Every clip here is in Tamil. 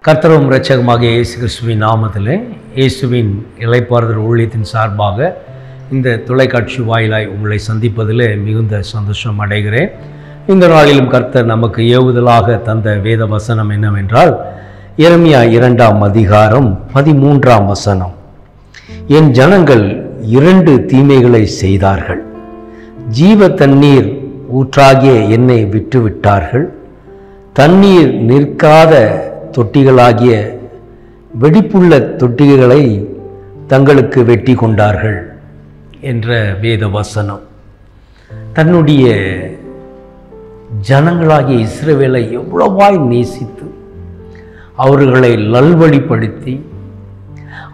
கர்த்தரும் இரட்சகமாக இயேசு கிறிஸ்துவின் நாமத்திலே இயேசுவின் இளைப்பாறுதல் ஊழியத்தின் சார்பாக இந்த தொலைக்காட்சி வாயிலாய் உங்களை சந்திப்பதில் மிகுந்த சந்தோஷம் அடைகிறேன். இந்த நாளிலும் கர்த்தர் நமக்கு ஏவுதலாக தந்த வேத வசனம் என்னவென்றால் எரேமியா 2ஆம் அதிகாரம் 13ஆம் வசனம். என் ஜனங்கள் 2 தீமைகளை செய்தார்கள். ஜீவ தண்ணீர் ஊற்றாகிய என்னை விட்டுவிட்டார்கள். தண்ணீர் நிற்காத தொட்டிகளாகிய வெடிப்புள்ள தொட்டிகளை தங்களுக்கு வெட்டி கொண்டார்கள் என்ற வேத வசனம் தன்னுடைய ஜனங்களாகிய இஸ்ரவேலை எவ்வளவாய் நேசித்து அவர்களை நல்வழிப்படுத்தி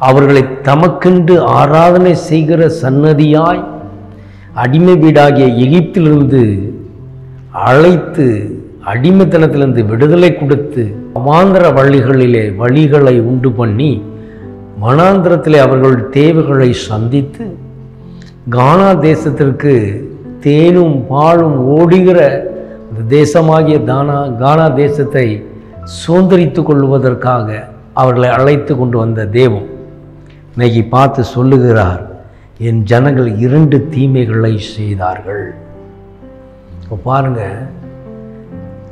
அவர்களை தமக்கென்று ஆராதனை செய்கிற சன்னதியாய் அடிமை வீடாகிய எகிப்திலிருந்து அழைத்து அடிமைத்தனத்திலிருந்து விடுதலை கொடுத்து வனாந்தர வழிகளை உண்டு பண்ணி வனாந்திரத்திலே அவர்கள் தேவைகளை சந்தித்து கானா தேசத்திற்கு தேனும் பாலும் ஓடுகிற தேசமாகிய கானா தேசத்தை சுதந்திரித்து கொள்வதற்காக அவர்களை அழைத்து கொண்டு வந்த தேவன் இன்னைக்கு பார்த்து சொல்லுகிறார், என் ஜனங்கள் 2 தீமைகளை செய்தார்கள். பாருங்க,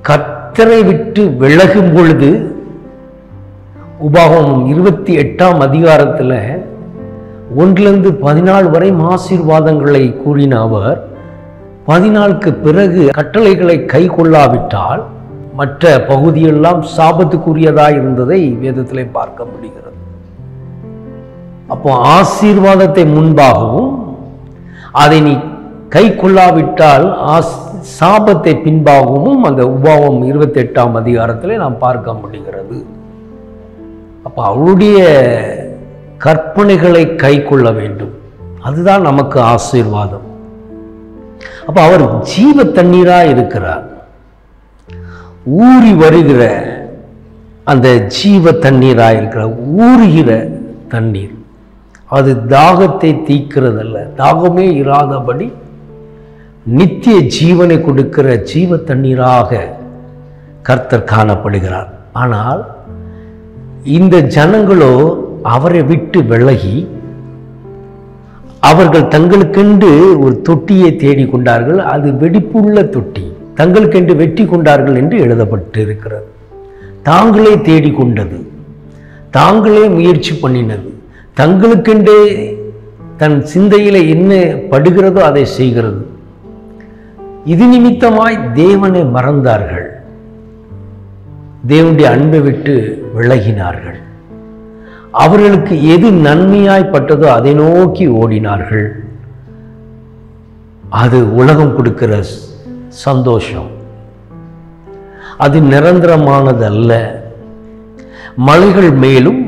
கர்த்தரை விட்டு விலகும் பொழுது உபாகமம் 28ஆம் அதிகாரத்தில் 1-14 வரை ஆசீர்வாதங்களை கூறின அவர் 14க்கு பிறகு கட்டளைகளை கை கொள்ளாவிட்டால் மற்ற பகுதியெல்லாம் சாபத்துக்குரியதாய் இருந்ததை வேதத்திலே பார்க்க முடிகிறது. அப்போ ஆசீர்வாதத்தை முன்பாகவும் அதை நீ கை கொள்ளாவிட்டால் சாபத்தை பின்பாகவும் அந்த உபாகமம் 28ஆம் அதிகாரத்தில் நாம் பார்க்க முடிகிறது. அப்போ அவருடைய கற்பனைகளை கை கொள்ள வேண்டும், அதுதான் நமக்கு ஆசீர்வாதம். அப்போ அவர் ஜீவ தண்ணீராக இருக்கிறார். ஊறி வருகிற அந்த ஜீவ தண்ணீராக இருக்கிற ஊறுகிற தண்ணீர், அது தாகத்தை தீர்க்கிறதல்ல, தாகமே இராதபடி நித்திய ஜீவனை கொடுக்கிற ஜீவ தண்ணீராக கர்த்தர் காணப்படுகிறார். ஆனால் இந்த ஜனங்களோ அவரை விட்டு விலகி அவர்கள் தங்களுக்கென்று ஒரு தொட்டியை தேடிக்கொண்டார்கள். அது வெடிப்புள்ள தொட்டி, தங்களுக்கென்று வெற்றி கொண்டார்கள் என்று எழுதப்பட்டு இருக்கிறது. தாங்களே தேடிக்கொண்டது, தாங்களே முயற்சி பண்ணினது, தங்களுக்கென்றே தன் சிந்தையில் என்ன படுகிறதோ அதை செய்கிறது. இது நிமித்தமாய் தேவனை மறந்தார்கள், தேவனுடைய அன்பை விட்டு விலகினார்கள். அவர்களுக்கு எது நன்மையாய்ப்பட்டதோ அதை நோக்கி ஓடினார்கள். அது உலகம் கொடுக்கிற சந்தோஷம், அது நிரந்தரமானது அல்ல. மலைகள் மேலும்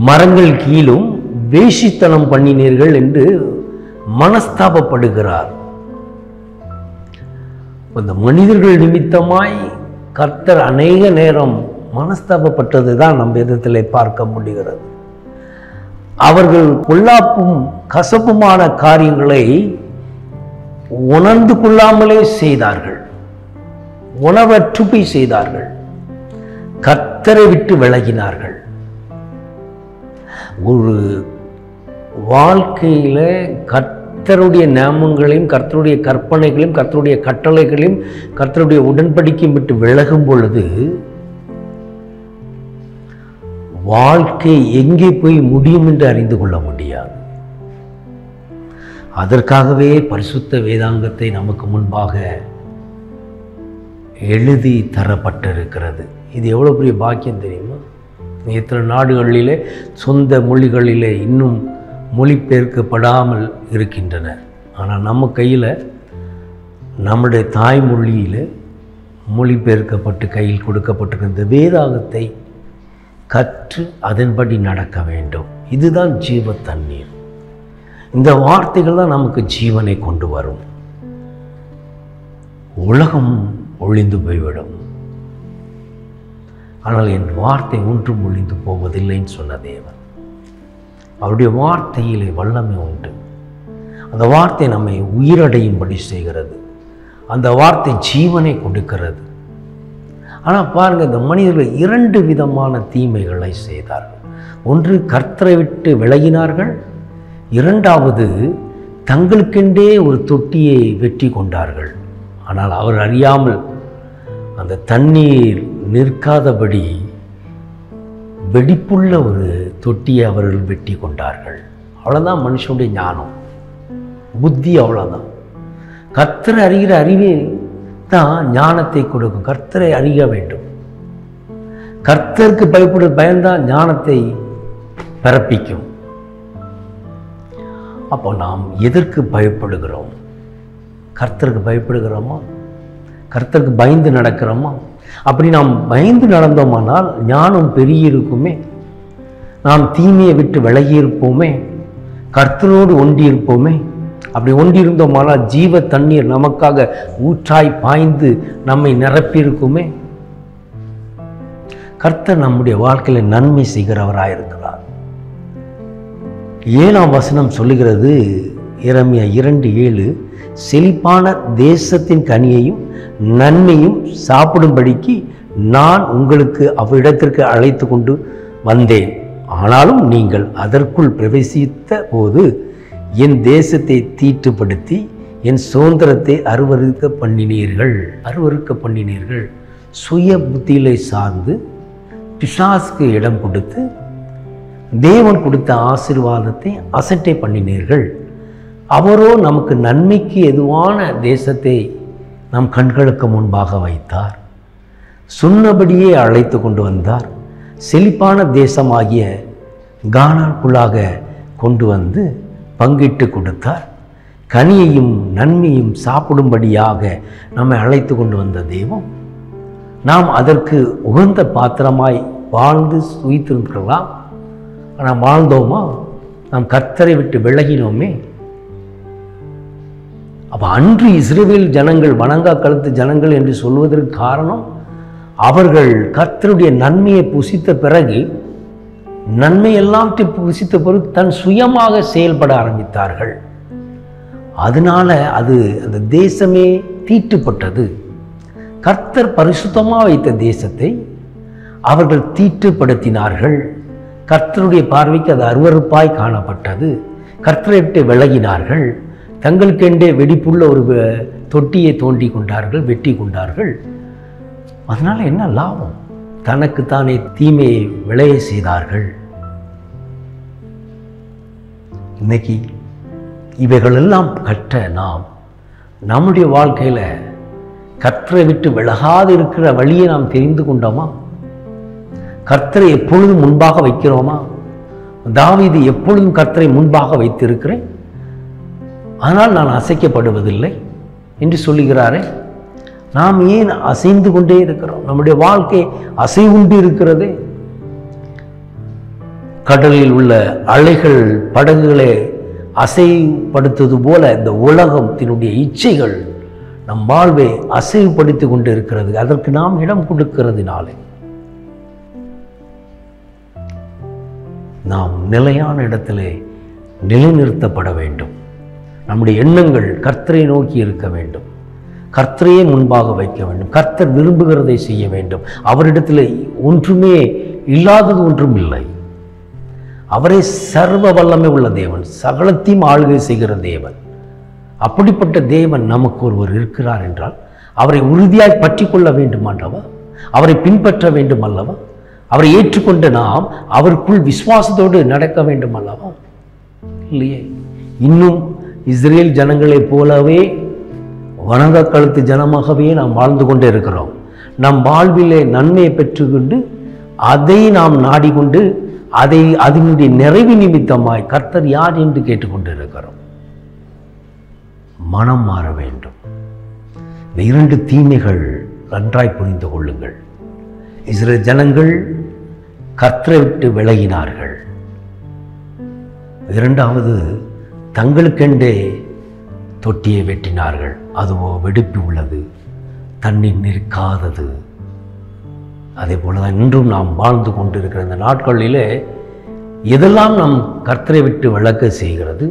மரங்கள் கீழும் வேசித்தனம் பண்ணினீர்கள் என்று மனஸ்தாபப்படுகிறார். இந்த மனிதர்கள் நிமித்தமாய் கர்த்தர் அநேக நேரம் மனஸ்தாபப்பட்டது தான் நம் வேதத்திலே பார்க்க முடிகிறது. அவர்கள் பொல்லாப்பும் கசப்புமான காரியங்களை உணர்ந்து கொள்ளாமலே செய்தார்கள், உணவற்று போய் செய்தார்கள், கர்த்தரை விட்டு விலகினார்கள். ஒரு வாழ்க்கையில கர்த்தருடைய நாமங்களையும் கர்த்தருடைய கற்பனைகளையும் கர்த்தருடைய கட்டளைகளையும் கர்த்தருடைய உடன்படிக்கையும் விட்டு விலகும் பொழுது வாழ்க்கை எங்கே போய் முடியும் என்று அறிந்து கொள்ள முடியாது. அதற்காகவே பரிசுத்த வேதாங்கத்தை நமக்கு முன்பாக எழுதி தரப்பட்டிருக்கிறது. இது எவ்வளோ பெரிய பாக்கியம் தெரியுமா? எத்தனை நாடுகளிலே சொந்த மொழிகளிலே இன்னும் மொழிபெயர்க்கப்படாமல் இருக்கின்றன. ஆனால் நம்ம கையில் நம்முடைய தாய்மொழியில் மொழிபெயர்க்கப்பட்டு கையில் கொடுக்கப்பட்டிருக்கிற இந்த வேதாகத்தை கற்று அதன்படி நடக்க வேண்டும். இதுதான் ஜீவ தண்ணீர். இந்த வார்த்தைகள் தான் நமக்கு ஜீவனை கொண்டு வரும். உலகம் ஒழிந்து போய்விடும், ஆனால் என் வார்த்தை ஒன்றும் ஒழிந்து போவதில்லைன்னு சொன்ன தேவன். அவருடைய வார்த்தையிலே வல்லமை உண்டு. அந்த வார்த்தை நம்மை உயிரடையும்படி செய்கிறது. அந்த வார்த்தை ஜீவனை கொடுக்கிறது. ஆனால் பாருங்கள், இந்த மனிதர்கள் 2 விதமான தீமைகளை செய்தார்கள். ஒன்று, கர்த்தரை விட்டு விலகினார்கள். 2வது, தங்களுக்கென்றே ஒரு தொட்டியை வெட்டி கொண்டார்கள். ஆனால் அவர் அறியாமல் அந்த தண்ணீர் நிற்காதபடி வெடிப்புள்ள ஒரு தொட்டியை அவர்கள் வெட்டி கொண்டார்கள். அவ்வளோதான் மனுஷனுடைய ஞானம், புத்தி. அவ்வளோதான். கர்த்தரை அறிகிற அறிவே தான் ஞானத்தை கொடுக்கும். கர்த்தரை அறிய வேண்டும். கர்த்தருக்கு பயந்தான் ஞானத்தை பிறப்பிக்கும். அப்போ நாம் எதற்கு பயப்படுகிறோம்? கர்த்தருக்கு பயப்படுகிறோமா? கர்த்தருக்கு பயந்து நடக்கிறோமா? அப்படி நாம் பயந்து நடந்தோமானால் ஞானம் பெருகியிருக்குமே, நாம் தீமையை விட்டு விலகியிருப்போமே, கர்த்தரோடு ஒண்டியிருப்போமே. அப்படி ஒன்றியிருந்தோமானால் ஜீவ தண்ணீர் நமக்காக ஊற்றாய் பாய்ந்து நம்மை நிரப்பியிருக்குமே. கர்த்தர் நம்முடைய வாழ்க்கையில் நன்மை செய்கிறவராயிருக்கிறார். 7ஆம் வசனம் சொல்லுகிறது, எரேமியா 2:7, செழிப்பான தேசத்தின் கனியையும் நன்மையும் சாப்பிடும்படிக்கு நான் உங்களுக்கு அவ்விடத்திற்கு அழைத்து கொண்டு வந்தேன். ஆனாலும் நீங்கள் அதற்குள் பிரவேசித்த போது என் தேசத்தை தீட்டுப்படுத்தி என் சுதந்திரத்தை அருவருக்க பண்ணினீர்கள். சுய புத்தியிலே சார்ந்து பிசாசுக்கு இடம் கொடுத்து தேவன் கொடுத்த ஆசீர்வாதத்தை அசட்டை பண்ணினீர்கள். அவரோ நமக்கு நன்மைக்கு எதுவான தேசத்தை நம் கண்களுக்கு முன்பாக வைத்தார். சொன்னபடியே அழைத்து கொண்டு வந்தார். செழிப்பான தேசமாகிய கானானுக்குள்ளாக கொண்டு வந்து பங்கிட்டு கொடுத்தார். கனியையும் நன்மையும் சாப்பிடும்படியாக நம்மை அழைத்து கொண்டு வந்த தெய்வம், நாம் அதற்கு உகந்த பாத்திரமாய் வாழ்ந்து சுயித்திருக்கலாம். ஆனால் வாழ்ந்தோமா? நாம் கர்த்தரை விட்டு விலகினோமே. அப்போ அன்று இஸ்ரவேல் ஜனங்கள் வணங்கா கழுத்து ஜனங்கள் என்று சொல்வதற்கு காரணம், அவர்கள் கர்த்தருடைய நன்மையை புசித்த பிறகு, நன்மை எல்லாவற்றையும் புசித்த பிறகு தன் சுயமாக செயல்பட ஆரம்பித்தார்கள். அதனால அந்த தேசமே தீட்டுப்பட்டது. கர்த்தர் பரிசுத்தமாக வைத்த தேசத்தை அவர்கள் தீட்டுப்படுத்தினார்கள். கர்த்தருடைய பார்வைக்கு அது அருவருப்பாய் காணப்பட்டது. கர்த்தரை விட்டு விலகினார்கள். தங்களுக்கென்றே வெடிப்புள்ள ஒரு தொட்டியை தோண்டி கொண்டார்கள், வெட்டி கொண்டார்கள். அதனால் என்ன லாபம்? தனக்குத்தானே தீமையை விளைய செய்தார்கள். இன்னைக்கு இவைகளெல்லாம் கற்ற நாம் நம்முடைய வாழ்க்கையில் கர்த்தரை விட்டு விலகாது இருக்கிற வழியை நாம் தெரிந்து கொண்டோமா? கர்த்தரை எப்பொழுதும் முன்பாக வைக்கிறோமா? தாவீது எப்பொழுதும் கர்த்தரை முன்பாக வைத்திருக்கிறேன், ஆனால் நான் அசைக்கப்படுவதில்லை என்று சொல்லுகிறாரே. நாம் ஏன் அசைந்து கொண்டே இருக்கிறோம்? நம்முடைய வாழ்க்கை அசைவுண்டு இருக்கிறது. கடலில் உள்ள அலைகள் படகுகளை அசைப்படுத்துவது போல இந்த உலகத்தினுடைய இச்சைகள் நம் வாழ்வை அசைவுபடுத்தி கொண்டு இருக்கிறது. அதற்கு நாம் இடம் கொடுக்கிறதுனாலே நாம் நிலையான இடத்திலே நிலைநிறுத்தப்பட வேண்டும். நம்முடைய எண்ணங்கள் கர்த்தரை நோக்கி இருக்க வேண்டும். கர்த்தரையே முன்பாக வைக்க வேண்டும். கர்த்தர் விரும்புகிறதை செய்ய வேண்டும். அவரிடத்தில் ஒன்றுமே இல்லாதது ஒன்றும் இல்லை. அவரே சர்வ வல்லமை உள்ள தேவன், சகலத்தையும் ஆளுகை செய்கிற தேவன். அப்படிப்பட்ட தேவன் நமக்கு ஒருவர் இருக்கிறார் என்றால் அவரை உறுதியாய் பற்றி கொள்ள வேண்டும் அல்லவா? அவரை பின்பற்ற வேண்டும் அல்லவா? அவரை ஏற்றுக்கொண்டு நாம் அவருக்குள் விசுவாசத்தோடு நடக்க வேண்டும் அல்லவா? இல்லையே. இன்னும் இஸ்ரேல் ஜனங்களைப் போலவே வணங்க கழுத்து ஜனமாகவே நாம் வாழ்ந்து கொண்டே இருக்கிறோம். நம் வாழ்விலே நன்மையை பெற்றுக்கொண்டு அதை நாம் நாடிக்கொண்டு அதனுடைய நிறைவு நிமித்தமாய் கர்த்தர் யார் என்று கேட்டுக்கொண்டு இருக்கிறோம். மனம் மாற வேண்டும். இந்த 2 தீமைகள் நன்றாய் புரிந்து கொள்ளுங்கள். இஸ்ரேல் ஜனங்கள் கர்த்தரை விட்டு விலகினார்கள். 2வது, தங்களுக்கென்றே தொட்டியை வெட்டினார்கள். அதுவோ வெடிப்பு உள்ளது, தண்ணீர் நிற்காதது. அதே போலதான் இன்றும் நாம் வாழ்ந்து கொண்டிருக்கிற இந்த நாட்களிலே எதெல்லாம் நாம் கர்த்தரை விட்டு விலக்க செய்கிறது,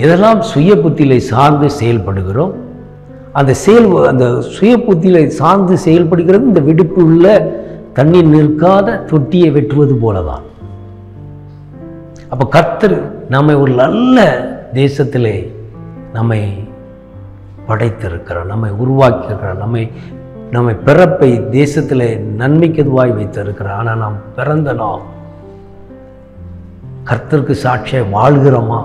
எதெல்லாம் சுய புத்தியிலே சார்ந்து செயல்படுகிறோம், அந்த சுய புத்தியில் சார்ந்து செயல்படுகிறது இந்த வெடிப்பு உள்ள தண்ணீர் நிற்காத தொட்டியை வெட்டுவது போலதான். அப்போ கர்த்தர் நம்மை ஒரு நல்ல தேசத்திலே நம்மை படைத்திருக்கிறார், நம்மை உருவாக்கியிருக்கிறார், நம்மை பிறப்பை தேசத்தில் நன்மைக்கெதுவாய் வைத்திருக்கிறார். ஆனால் நாம் பிறந்த நாம் கர்த்தருக்கு சாட்சியாக வாழ்கிறோமா?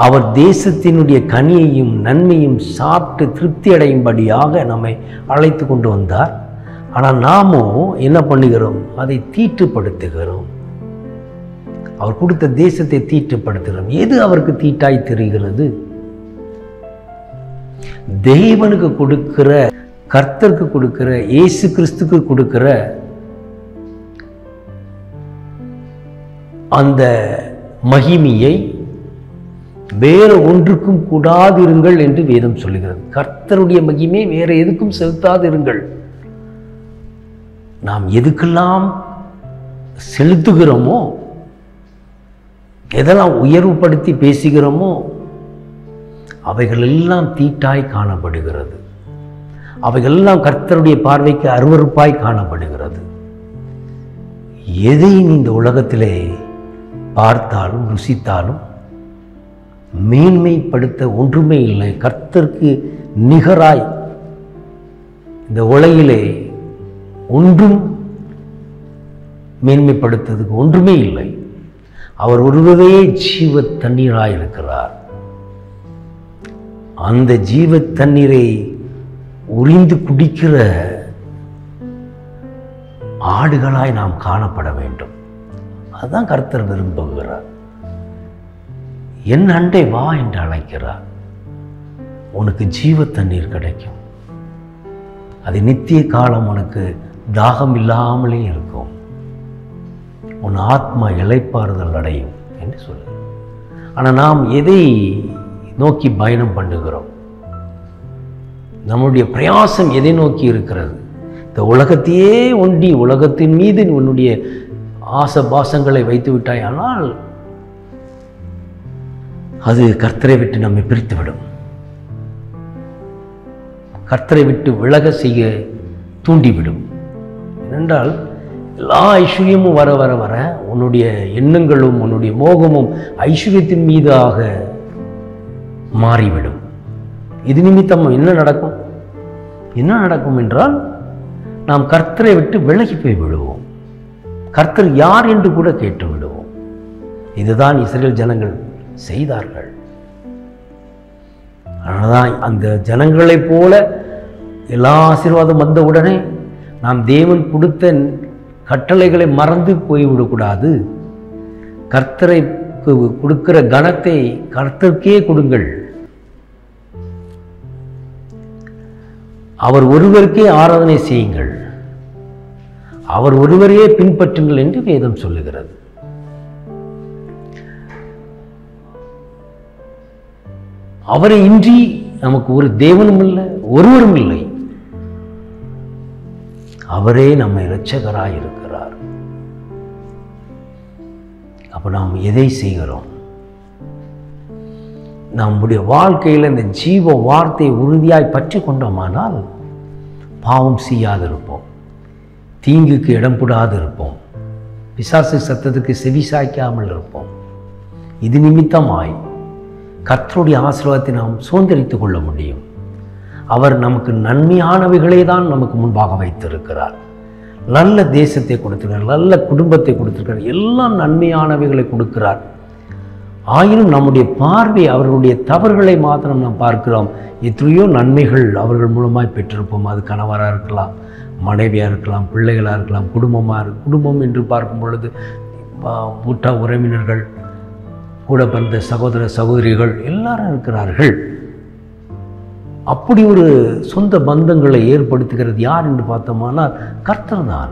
அவர் தேசத்தினுடைய கனியையும் நன்மையும் சாப்பிட்டு திருப்தி அடையும்படியாக நம்மை அழைத்து கொண்டு வந்தார். ஆனால் நாமோ என்ன பண்ணுகிறோம்? அதை தீட்டுப்படுத்துகிறோம். அவர் கொடுத்த தேசத்தை தீட்டுப்படுத்துகிறோம். எது அவருக்கு தீட்டாய் தெரிகிறது? தேவனுக்கு கொடுக்கிற, கர்த்தருக்கு கொடுக்கிற, இயேசு கிறிஸ்துக்கு கொடுக்கிற அந்த மகிமையை வேற ஒன்றுக்கும் கூடாதிருங்கள் என்று வேதம் சொல்லுகிறது. கர்த்தருடைய மகிமை வேற எதுக்கும் செலுத்தாதிருங்கள். நாம் எதுக்கெல்லாம் செலுத்துகிறோமோ, எதெல்லாம் உயர்வுபடுத்தி பேசுகிறோமோ அவைகள் எல்லாம் தீட்டாய் காணப்படுகிறது. அவைகளெல்லாம் கர்த்தருடைய பார்வைக்கு அருவருப்பாய் காணப்படுகிறது. எதை இந்த உலகத்திலே பார்த்தாலும் ருசித்தாலும் மேன்மைப்படுத்த ஒன்றுமே இல்லை. கர்த்தருக்கு நிகராய் இந்த உலகிலே ஒன்றும் மேன்மைப்படுத்துவதற்கு ஒன்றுமே இல்லை. அவர் ஒருவரே ஜீவ தண்ணீராய் இருக்கிறார். அந்த ஜீவ தண்ணீரை உறிந்து குடிக்கிற ஆடுகளாய் நாம் காணப்பட வேண்டும். அதுதான் கர்த்தர் விரும்புகிறார். என் அண்டை வா என்று அழைக்கிறார். உனக்கு ஜீவ தண்ணீர் கிடைக்கும். அது நித்திய காலம் உனக்கு தாகம் இல்லாமலே இருக்கும். உன் ஆத்மா இளைப்பாறுதல் அடையும் என்று சொல்லு. ஆனால் நாம் எதை நோக்கி பயணம் பண்ணுகிறோம்? நம்முடைய பிரயாசம் எதை நோக்கி இருக்கிறது? இந்த உலகத்தையே ஒண்டி உலகத்தின் மீது உன்னுடைய ஆசபாசங்களை வைத்து விட்டாய், ஆனால் அது கர்த்தரை விட்டு நம்மை பிரித்துவிடும். கர்த்தரை விட்டு விலக செய்ய தூண்டிவிடும். ஏனென்றால் எல்லா ஐஸ்வர்யமும் வர வர வர உன்னுடைய எண்ணங்களும் உன்னுடைய மோகமும் ஐஸ்வர்யத்தின் மீதாக மாறிவிடும். இது நிமித்தம் என்ன நடக்கும்? என்ன நடக்கும் என்றால் நாம் கர்த்தரை விட்டு விலகி போய் விடுவோம். கர்த்தர் யார் என்று கூட கேட்டு விடுவோம். இதுதான் இஸ்ரேல் ஜனங்கள் செய்தார்கள். அதனால்தான் அந்த ஜனங்களைப் போல எல்லா ஆசீர்வாதம் வந்தவுடனே நாம் தேவன் கொடுத்த கட்டளைகளை மறந்து போய்விடக்கூடாது. கர்த்தரை கொடுக்கிற கனத்தை கர்த்தருக்கே கொடுங்கள். அவர் ஒருவருக்கே ஆராதனை செய்யுங்கள். அவர் ஒருவரையே பின்பற்றுங்கள் என்று வேதம் சொல்லுகிறது. அவரை இன்றி நமக்கு ஒரு தேவனும் இல்லை, ஒருவரும் இல்லை. அவரே நம்மை இரட்சகராய் இருக்கிறார். அப்ப நாம் எதை செய்கிறோம்? நம்முடைய வாழ்க்கையில் இந்த ஜீவ வார்த்தையை உறுதியாய் பற்றி கொண்டோமானால் பாவம் செய்யாதிருப்போம், தீங்குக்கு இடம் கூடாது இருப்போம், பிசாசு சத்தத்துக்கு செவி சாய்க்காமல் இருப்போம். இது நிமித்தமாய் கர்த்தருடைய ஆசீர்வாதத்தை நாம் சுதந்திரித்துக் கொள்ள முடியும். அவர் நமக்கு நன்மையானவைகளே தான் நமக்கு முன்பாக வைத்திருக்கிறார். நல்ல தேசத்தை கொடுத்திருக்கிறார், நல்ல குடும்பத்தை கொடுத்திருக்கிறார், எல்லாம் நன்மையானவைகளை கொடுக்கிறார். ஆயினும் நம்முடைய பார்வை அவர்களுடைய தவறுகளை மாத்திரம் நாம் பார்க்கிறோம். எத்தனையோ நன்மைகள் அவர்கள் மூலமாய் பெற்றிருப்போம். அது கணவராக இருக்கலாம், மனைவியாக இருக்கலாம், பிள்ளைகளாக இருக்கலாம், குடும்பம் என்று பார்க்கும் பொழுது ஊட்ட உறவினர்கள், கூட பிறந்த சகோதர சகோதரிகள் எல்லாரும் இருக்கிறார்கள். அப்படி ஒரு சொந்த பந்தங்களை ஏற்படுத்துகிறது யார் என்று பார்த்தோமானால் கர்த்தர் தான்.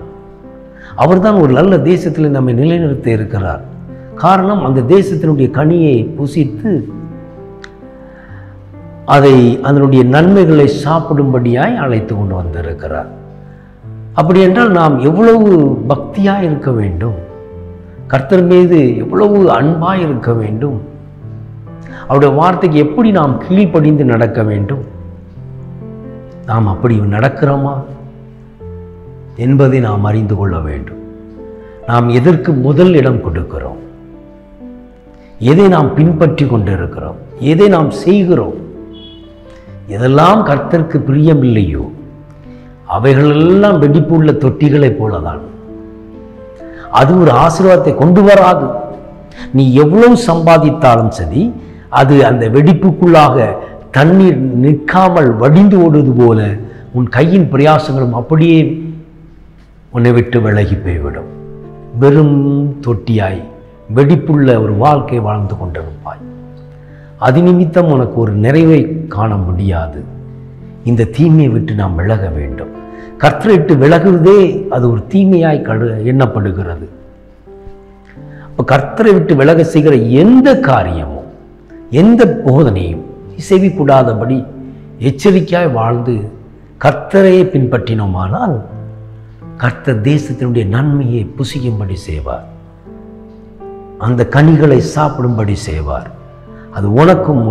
அவர்தான் ஒரு நல்ல தேசத்தில் நம்மை நிலைநிறுத்த இருக்கிறார். காரணம், அந்த தேசத்தினுடைய கனியை புசித்து அதனுடைய நன்மைகளை சாப்பிடும்படியாய் அழைத்து கொண்டு வந்திருக்கிறார். அப்படி என்றால் நாம் எவ்வளவு பக்தியாய் இருக்க வேண்டும், கர்த்தர் மீது எவ்வளவு அன்பாய் இருக்க வேண்டும். அவருடைய வார்த்தைக்கு எப்படி நாம் கீழ்ப்படிந்து நடக்க வேண்டும்? நாம் அப்படி நடக்கிறோமா என்பதை நாம் அறிந்து கொள்ள வேண்டும். நாம் எதற்கு முதல் இடம் கொடுக்கிறோம்? எதை நாம் பின்பற்றி கொண்டிருக்கிறோம்? எதை நாம் செய்கிறோம்? எதெல்லாம் கர்த்தருக்கு பிரியமில்லையோ அவைகளெல்லாம் வெடிப்புள்ள தொட்டிகளைப் போலதான். அது ஒரு ஆசீர்வாதத்தை கொண்டு வராது. நீ எவ்வளவு சம்பாதித்தாலும் சரி, அது அந்த வெடிப்புக்குள்ளாக தண்ணீர் நிற்காமல் வடிந்து ஓடுவது போல உன் கையின் பிரயாசங்களும் அப்படியே உன்னை விட்டு விலகி போய்விடும். வெறும் தொட்டியாய் வெடிப்புள்ள ஒரு வாழ்க்கை வாழ்ந்து கொண்டிருப்பாய். அது நிமித்தம் உனக்கு ஒரு நிறைவை காண முடியாது. இந்த தீமையை விட்டு நாம் விலக வேண்டும். கர்த்தரை விட்டு விலகுவதே அது ஒரு தீமையாய் எண்ணப்படுகிறது. இப்போ கர்த்தரை விட்டு விலக செய்கிற எந்த காரியமும் எந்த போதனையும் செவிக்கூடாதபடி எச்சரிக்கையாய் வாழ்ந்து கர்த்தரையே பின்பற்றினோமானால் கர்த்தர் தேசத்தினுடைய நன்மையை புசிக்கும்படி செய்வார். அந்த கனிகளை சாப்பிடும்படி செய்வார். அது உனக்கும்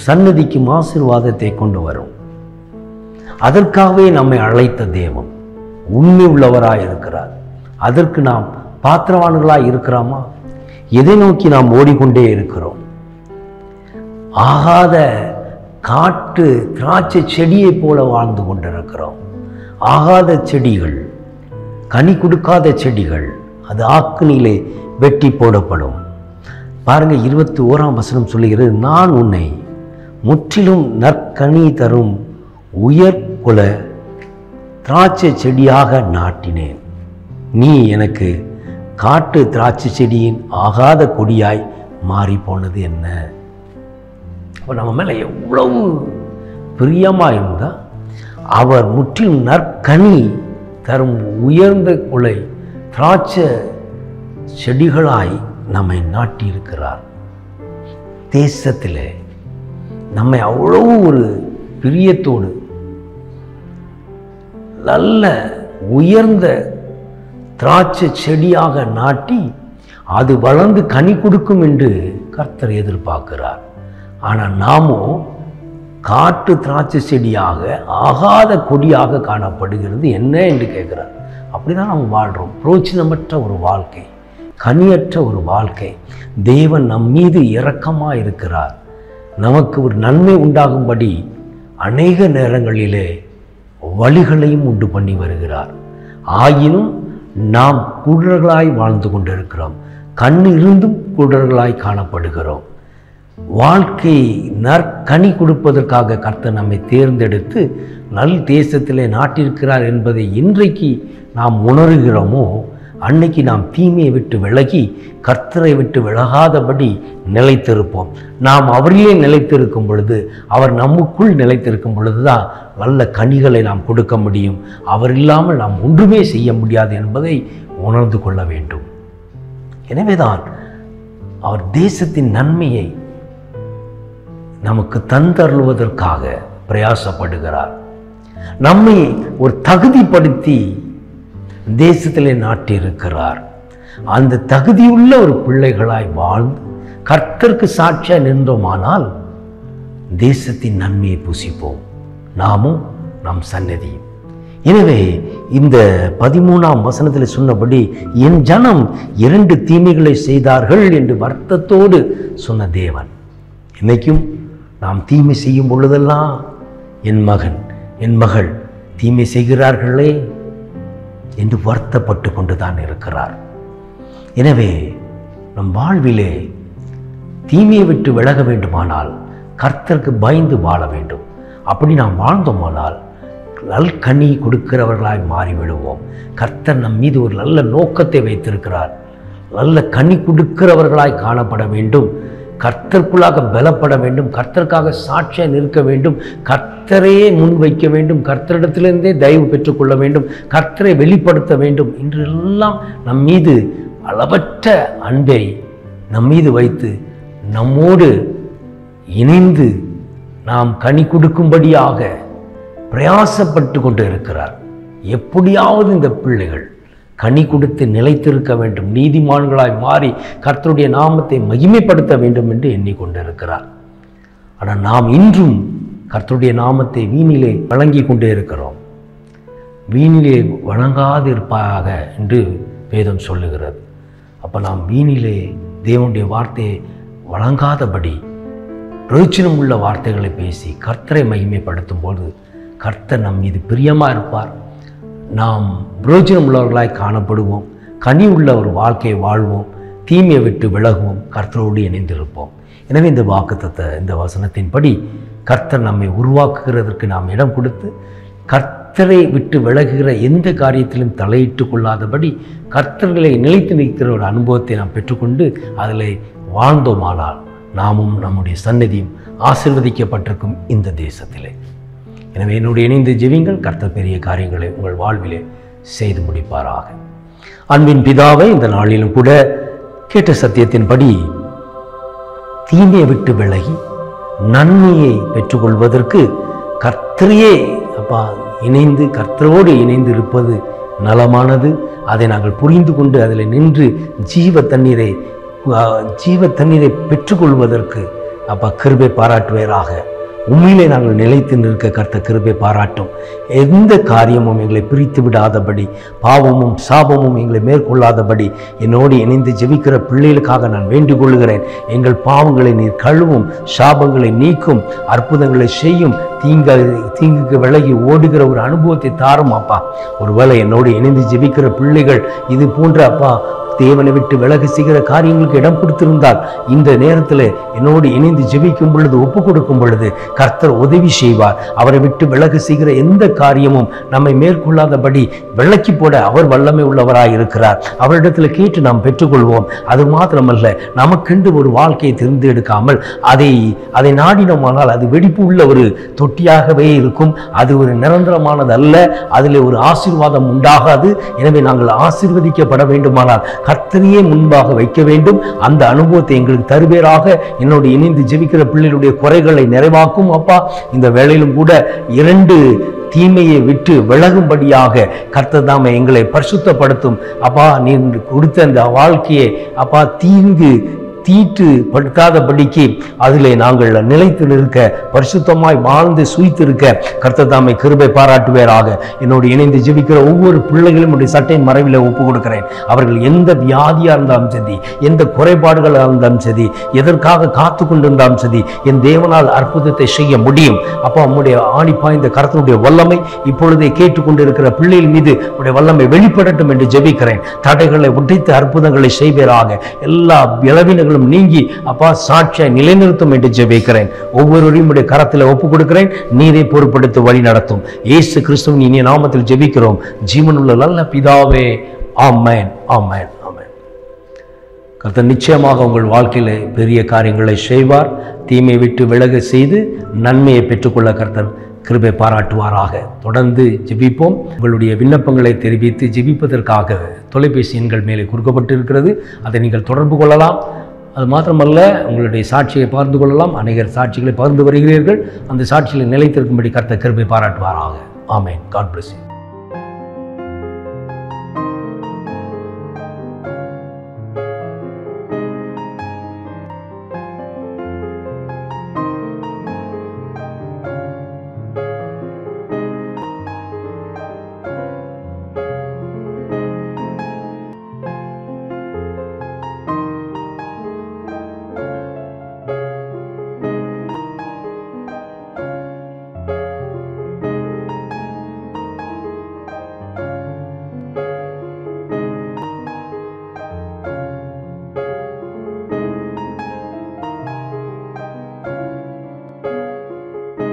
சன்னதிக்கும் ஆசீர்வாதத்தை கொண்டு வரும். அதற்காகவே நம்மை அழைத்த தேவன் உண்மை உள்ளவராய் இருக்கிறார். அதற்கு நாம் பாத்திரவான்களாய் இருக்கிறோமா? எதை நோக்கி நாம் ஓடிக்கொண்டே இருக்கிறோம்? ஆகாத காட்டு திராட்சை செடியை போல வாழ்ந்து கொண்டிருக்கிறோம். ஆகாத செடிகள், கனி கொடுக்காத செடிகள், அது ஆக்கினிலே வெட்டி போடப்படும். பாருங்க, 21ஆம் வசனம் சொல்லுகிறது, நான் உன்னை முற்றிலும் நற்கனி தரும் உயர்குல திராட்சை செடியாக நாட்டினேன். நீ எனக்கு காட்டு திராட்சை செடியின் ஆகாத கொடியாய் மாறி போனது என்ன? அப்போ நம்ம மேலே எவ்வளவு பிரியமாக இருந்தால் அவர் முற்றிலும் நற்கனி தரும் உயர்ந்த குலை திராட்சை செடிகளாய் நம்மை நாட்டியிருக்கிறார். தேசத்தில் நம்மை அவ்வளவு ஒரு பிரியத்தோடு நல்ல உயர்ந்த திராட்சை செடியாக நாட்டி அது வளர்ந்து கனி கொடுக்கும் என்று கர்த்தர் எதிர்பார்க்கிறார். ஆனால் நாமோ காட்டு திராட்சை செடியாக ஆகாத கொடியாக காணப்படுகிறது என்ன என்று கேட்கிறார். அப்படிதான் நாம் வாழ்கிறோம். பிரோஜனமற்ற ஒரு வாழ்க்கை, கனியற்ற ஒரு வாழ்க்கை. தேவன் நம் மீது இரக்கமாக இருக்கிறார். நமக்கு ஒரு நன்மை உண்டாகும்படி அநேக நேரங்களிலே வழிகளையும் உண்டு பண்ணி வருகிறார். ஆயினும் நாம் குருடர்களாய் வாழ்ந்து கொண்டிருக்கிறோம். கண் இருந்தும் குருடர்களாய் காணப்படுகிறோம். வாழ்க்கை நற்கனி கொடுப்பதற்காக கர்த்தர் நம்மை தேர்ந்தெடுத்து நல் தேசத்திலே நாட்டிருக்கிறார் என்பதை இன்றைக்கு நாம் உணர்கிறோமோ அன்னைக்கு நாம் தீமையை விட்டு விலகி கர்த்தரை விட்டு விலகாதபடி நிலைத்திருப்போம். நாம் அவரிலே நிலைத்திருக்கும் பொழுது, அவர் நமக்குள் நிலைத்திருக்கும் பொழுதுதான் நல்ல கனிகளை நாம் கொடுக்க முடியும். அவர் இல்லாமல் நாம் ஒன்றுமே செய்ய முடியாது என்பதை உணர்ந்து கொள்ள வேண்டும். எனவேதான் அவர் தேசத்தின் நன்மையை நமக்கு தந்தருளுவதற்காக பிரயாசப்படுகிறார். நம்மை ஒரு தகுதிப்படுத்தி தேசத்திலே நாட்டியிருக்கிறார். அந்த தகுதியுள்ள ஒரு பிள்ளைகளாய் வாழ்ந்து கர்த்தருக்கு சாட்சியாக நின்றோமானால் தேசத்தின் நன்மையை புசிப்போம், நாமும் நம் சன்னதியும். எனவே இந்த 13ஆம் வசனத்தில் சொன்னபடி என் ஜனம் 2 தீமைகளை செய்தார்கள் என்று வருத்தத்தோடு சொன்ன தேவன், இன்னைக்கும் நாம் தீமை செய்யும் பொழுதெல்லாம் என் மகன் என் மகள் தீமை செய்கிறார்களே என்று வருத்தப்பட்டு கொண்டுதான் இருக்கிறார். எனவே நம் வாழ்விலே தீமையை விட்டு விலக வேண்டுமானால் கர்த்தருக்கு பயந்து வாழ வேண்டும். அப்படி நாம் வாழ்ந்தோமானால் நல்கனி கொடுக்கிறவர்களாய் மாறிவிடுவோம். கர்த்தர் நம் மீது ஒரு நல்ல நோக்கத்தை வைத்திருக்கிறார். நல்ல கனி கொடுக்கிறவர்களாய் காணப்பட வேண்டும். கர்த்தருக்குள்ளாக பலப்பட வேண்டும். கர்த்தருக்காக சாட்சியாக நிற்க வேண்டும். கர்த்தரையே முன்வைக்க வேண்டும். கர்த்தரிடத்திலிருந்தே தயவு பெற்றுக்கொள்ள வேண்டும். கர்த்தரை வெளிப்படுத்த வேண்டும். இன்றெல்லாம் நம் மீது அளவற்ற அன்பை நம் மீது வைத்து நம்மோடு இணைந்து நாம் கனி கொடுக்கும்படியாக பிரயாசப்பட்டு கொண்டு இருக்கிறார். எப்படியாவது இந்த பிள்ளைகள் கனி கொடுத்து நிலைத்திருக்க வேண்டும், நீதிமான்களாய் மாறி கர்த்தருடைய நாமத்தை மகிமைப்படுத்த வேண்டும் என்று எண்ணிக்கொண்டிருக்கிறார். ஆனால் நாம் இன்றும் கர்த்தருடைய நாமத்தை வீணிலே வழங்கி கொண்டே இருக்கிறோம். வீணிலே வழங்காதிருப்பாக என்று வேதம் சொல்லுகிறது. அப்போ நாம் வீணிலே தேவனுடைய வார்த்தையை வழங்காதபடி பிரயோஜனம் உள்ள வார்த்தைகளை பேசி கர்த்தரை மகிமைப்படுத்தும் போது கர்த்தர் நம் மீது பிரியமாக இருப்பார். நாம் பிரயோஜனம் உள்ளவர்களாய் காணப்படுவோம். கனி உள்ள ஒரு வாழ்க்கையை வாழ்வோம். தீமையை விட்டு விலகுவோம். கர்த்தரோடு இணைந்திருப்போம். எனவே இந்த வாக்குத்தத்த இந்த வசனத்தின்படி கர்த்தர் நம்மை உருவாக்குகிறதற்கு நாம் இடம் கொடுத்து கர்த்தரை விட்டு விலகுகிற எந்த காரியத்திலும் தலையிட்டு கொள்ளாதபடி கர்த்தர்களை நிலைத்து நிற்கிற ஒரு அனுபவத்தை நாம் பெற்றுக்கொண்டு அதில் வாழ்ந்தோமானால் நாமும் நம்முடைய சன்னதியும் ஆசீர்வதிக்கப்பட்டிருக்கும் இந்த தேசத்திலே. எனவே என்னுடைய இணைந்து ஜெபிங்கள். கர்த்தர் பெரிய காரியங்களை உங்கள் வாழ்விலே செய்து முடிப்பாராக. அன்பின் பிதாவை, இந்த நாளிலும் கூட கேட்ட சத்தியத்தின்படி தீமையை விட்டு விலகி நன்மையை பெற்றுக்கொள்வதற்கு கர்த்தரையே அப்பா இணைந்து கர்த்தரோடு இணைந்து இருப்பது நலமானது. அதை நாங்கள் புரிந்து கொண்டு அதில் நின்று ஜீவ தண்ணீரை பெற்றுக்கொள்வதற்கு அப்பா கிருபை பாராட்டுவீராக. உண்மையிலே நாங்கள் நிலைத்து நிற்க கர்த்தர் கிருபை பாராட்டும். எந்த காரியமும் எங்களை பிரித்து விடாதபடி, பாவமும் சாபமும் எங்களை மேற்கொள்ளாதபடி என்னோடு இணைந்து ஜெபிக்கிற பிள்ளைகளுக்காக நான் வேண்டிக் கொள்கிறேன். எங்கள் பாவங்களை நீர் கழுவும், சாபங்களை நீக்கும், அற்புதங்களை செய்யும், தீங்குக்கு விலகி ஓடுகிற ஒரு அனுபவத்தை தாரும் அப்பா. ஒருவேளை என்னோடு இணைந்து ஜெபிக்கிற பிள்ளைகள் இது போன்ற அப்பா தேவனை விட்டு விலகி செய்கிற காரியங்களுக்கு இடம் கொடுத்திருந்தால் இந்த நேரத்தில் என்னோடு இணைந்து ஜெபிக்கும் பொழுது, ஒப்பு கொடுக்கும் பொழுது கர்த்தர் உதவி செய்வார். அவரை விட்டு விலகி செய்கிற எந்த காரியமும் நம்மை மேற்கொள்ளாதபடி விலக்கி போட அவர் வல்லமை உள்ளவராய் இருக்கிறார். அவரிடத்தில் கேட்டு நாம் பெற்றுக்கொள்வோம். அது மாத்திரமல்ல, நமக்கென்று ஒரு வாழ்க்கையை தேர்ந்தெடுக்காமல் அதை நாடினோமானால் அது வெடிப்பு உள்ள ஒரு தொட்டியாகவே இருக்கும். அது ஒரு நிரந்தரமானது அல்ல. அதில் ஒரு ஆசீர்வாதம் உண்டாகாது. எனவே நாங்கள் ஆசீர்வதிக்கப்பட வேண்டுமானால் கர்த்தரையே முன்பாக வைக்க வேண்டும். அந்த அனுபவத்தை எங்களுக்கு தருவேராக. என்னோடு இணைந்து ஜெபிக்கிற பிள்ளைகளுடைய குறைகளை நிறைவாக்கும் அப்பா. இந்த வேளையிலும் கூட 2 தீமையை விட்டு விலகும்படியாக கர்த்தர் தாமே எங்களை பரிசுத்தப்படுத்தும் அப்பா. நீ கொடுத்த அந்த வாழ்க்கையை அப்பா தீட்டு படுத்தாதபடிக்கு அதிலே நாங்கள் நிலைத்து நிற்க, பரிசுத்தமாய் வாழ்ந்து சுயித்திருக்க கர்த்தர் தாமே கிருபை பாராட்டுவீராக. என்னோடு இணைந்து ஜெபிக்கிற ஒவ்வொரு பிள்ளைகளும் உடைய சட்டையின் மறைவில் ஒப்பு கொடுக்கிறேன். அவர்கள் எந்த வியாதியா இருந்தாலும் சரி, எந்த குறைபாடுகளாக இருந்தாலும் சரி, எதற்காக காத்து கொண்டிருந்தாலும் சரி, என் தேவனால் அற்புதத்தை செய்ய முடியும் அப்பா. உம்முடைய ஆணிப்பாய்ந்த கர்த்தருடைய வல்லமை இப்பொழுதே கேட்டுக்கொண்டிருக்கிற பிள்ளைகள் மீது உடைய வல்லமை வெளிப்படட்டும் என்று ஜெபிக்கிறேன். தடைகளை உடைத்து அற்புதங்களை செய்வீராக. எல்லா விளைவினங்களும் நீங்கி அப்பா சாட்சியை நிலைநிறுத்தும் என்று ஜெபிக்கிறேன். ஒவ்வொருவரையும் உடைய கரத்தில் ஒப்பு கொடுக்கிறேன். நீரை பொறுப்படுத்தி வழி நடத்தும். இயேசு கிறிஸ்துவின் இனிய நாமத்தில் ஜெபிக்கிறோம் ஜீவனுள்ள நல்ல பிதாவே. ஆமென், ஆமென், ஆமென். கர்த்தர் நிச்சயமாக உங்கள் வாழ்க்கையிலே பெரிய காரியங்களை செய்வார். தீமையை விட்டு விலக செய்து நன்மையை பெற்றுக்கொள்ள கர்த்தர் கிருபை பாராட்டுவாராக. தொடர்ந்து ஜெபிப்போம். உங்களுடைய விண்ணப்பங்களை தெரிவித்து ஜெபிப்பதற்காக தொலைபேசி எண்கள் மேலே கொடுக்கப்பட்டிருக்கிறது. அதை நீங்கள் தொடர்பு கொள்ளலாம். அது மாத்திரமல்ல, உங்களுடைய சாட்சியை பகிர்ந்து கொள்ளலாம். அநேகர் சாட்சிகளை பகிர்ந்து வருகிறீர்கள். அந்த சாட்சிகளை நிலைத்திருக்கும்படி கர்த்தர் கிருபை பாராட்டுவாராக. ஆமென். God bless you.